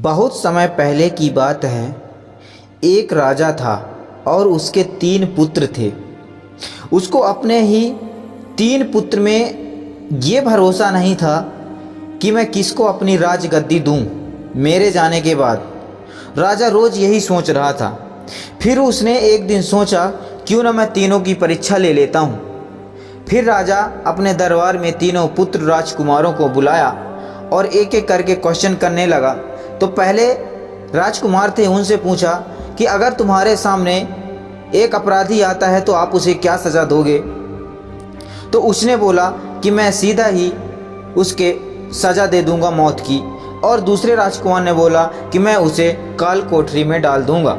बहुत समय पहले की बात है। एक राजा था और उसके 3 पुत्र थे। उसको अपने ही 3 पुत्र में ये भरोसा नहीं था कि मैं किसको अपनी राजगद्दी दूं मेरे जाने के बाद। राजा रोज़ यही सोच रहा था। फिर उसने एक दिन सोचा, क्यों ना मैं तीनों की परीक्षा ले लेता हूँ। फिर राजा अपने दरबार में तीनों पुत्र राजकुमारों को बुलाया और एक एक करके क्वेश्चन करने लगा। तो पहले राजकुमार थे, उनसे पूछा कि अगर तुम्हारे सामने एक अपराधी आता है तो आप उसे क्या सज़ा दोगे। तो उसने बोला कि मैं सीधा ही उसके सज़ा दे दूंगा मौत की। और दूसरे राजकुमार ने बोला कि मैं उसे काल कोठरी में डाल दूंगा।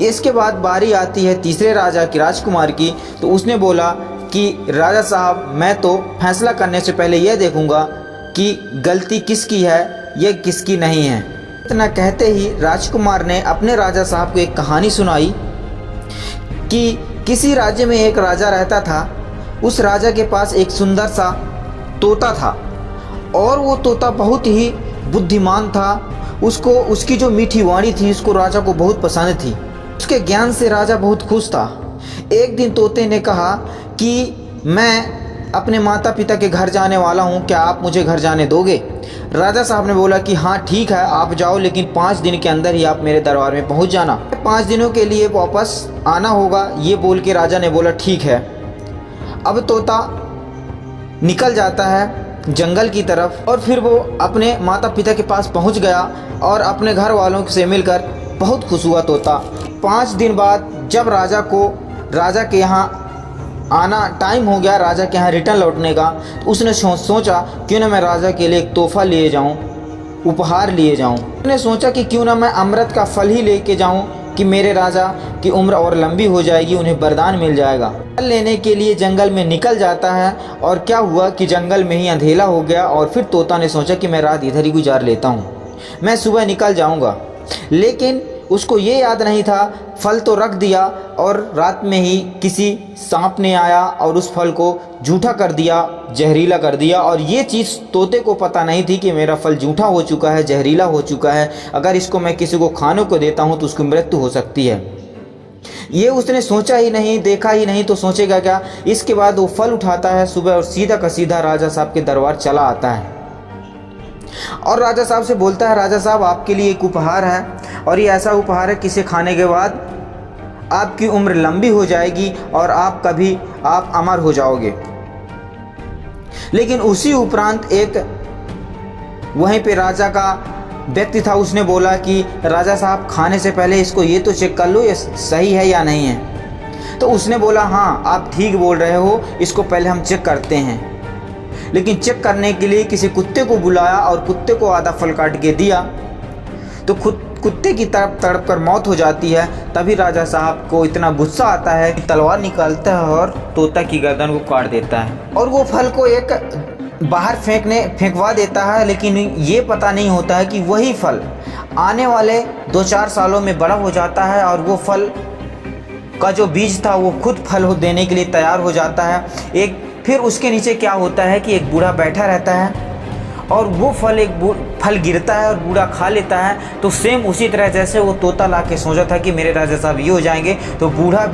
इसके बाद बारी आती है तीसरे राजा की, राजकुमार की। तो उसने बोला कि राजा साहब, मैं तो फैसला करने से पहले यह देखूंगा कि गलती किसकी है यह किसकी नहीं है। इतना कहते ही राजकुमार ने अपने राजा साहब को एक कहानी सुनाई कि किसी राज्य में एक राजा रहता था। उस राजा के पास एक सुंदर सा तोता था और वो तोता बहुत ही बुद्धिमान था। उसको उसकी जो मीठी वाणी थी उसको राजा को बहुत पसंद थी। उसके ज्ञान से राजा बहुत खुश था। एक दिन तोते ने कहा कि मैं अपने माता पिता के घर जाने वाला हूँ, क्या आप मुझे घर जाने दोगे। राजा साहब ने बोला कि हाँ ठीक है, आप जाओ, लेकिन 5 दिन के अंदर ही आप मेरे दरबार में पहुँच जाना। 5 दिनों के लिए वापस आना होगा। ये बोल के राजा ने बोला ठीक है। अब तोता निकल जाता है जंगल की तरफ और फिर वो अपने माता पिता के पास पहुंच गया और अपने घर वालों से मिलकर बहुत खुश हुआ तोता। 5 दिन बाद जब राजा के यहाँ आना टाइम हो गया, राजा के यहाँ रिटर्न लौटने का, तो उसने सोचा क्यों ना मैं राजा के लिए एक तोहफा लिए जाऊँ, उपहार लिए जाऊँ। उसने सोचा कि क्यों ना मैं अमृत का फल ही लेके जाऊँ कि मेरे राजा की उम्र और लंबी हो जाएगी, उन्हें वरदान मिल जाएगा। फल लेने के लिए जंगल में निकल जाता है और क्या हुआ कि जंगल में ही अंधेरा हो गया। और फिर तोता ने सोचा कि मैं रात इधर ही गुजार लेता हूँ, मैं सुबह निकल जाऊँगा। लेकिन उसको ये याद नहीं था, फल तो रख दिया और रात में ही किसी सांप ने आया और उस फल को जूठा कर दिया, जहरीला कर दिया। और ये चीज़ तोते को पता नहीं थी कि मेरा फल जूठा हो चुका है, जहरीला हो चुका है। अगर इसको मैं किसी को खाने को देता हूँ तो उसकी मृत्यु हो सकती है। ये उसने सोचा ही नहीं, देखा ही नहीं, तो सोचेगा क्या। इसके बाद वो फल उठाता है सुबह और सीधा का सीधा राजा साहब के दरबार चला आता है और राजा साहब से बोलता है, राजा साहब आपके लिए एक उपहार है और ये ऐसा उपहार है कि इसे खाने के बाद आपकी उम्र लंबी हो जाएगी और आप अमर हो जाओगे। लेकिन उसी उपरांत एक वहीं पे राजा का व्यक्ति था, उसने बोला कि राजा साहब खाने से पहले इसको ये तो चेक कर लो ये सही है या नहीं है। तो उसने बोला हाँ आप ठीक बोल रहे हो, इसको पहले हम चेक करते हैं। लेकिन चेक करने के लिए किसी कुत्ते को बुलाया और कुत्ते को आधा फल काट के दिया तो कुत्ते की तरफ तड़प कर मौत हो जाती है। तभी राजा साहब को इतना गुस्सा आता है कि तलवार निकालता है और तोता की गर्दन को काट देता है और वो फल को एक बाहर फेंकवा देता है। लेकिन ये पता नहीं होता है कि वही फल आने वाले 2-4 सालों में बड़ा हो जाता है और वो फल का जो बीज था वो खुद फल देने के लिए तैयार हो जाता है। फिर उसके नीचे क्या होता है कि एक बूढ़ा बैठा रहता है और वो फल गिरता है और बूढ़ा खा लेता है। तो सेम उसी तरह जैसे वो तोता ला के सोचा था कि मेरे राजा साहब ये हो जाएंगे, तो बूढ़ा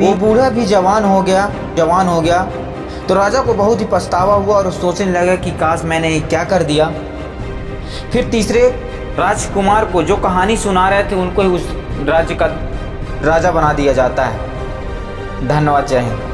भी जवान हो गया। तो राजा को बहुत ही पछतावा हुआ और सोचने लगा कि काश मैंने क्या कर दिया। फिर तीसरे राजकुमार को जो कहानी सुना रहे थे उनको ही उस राज्य का राजा बना दिया जाता है। धन्यवाद, जय हिंद।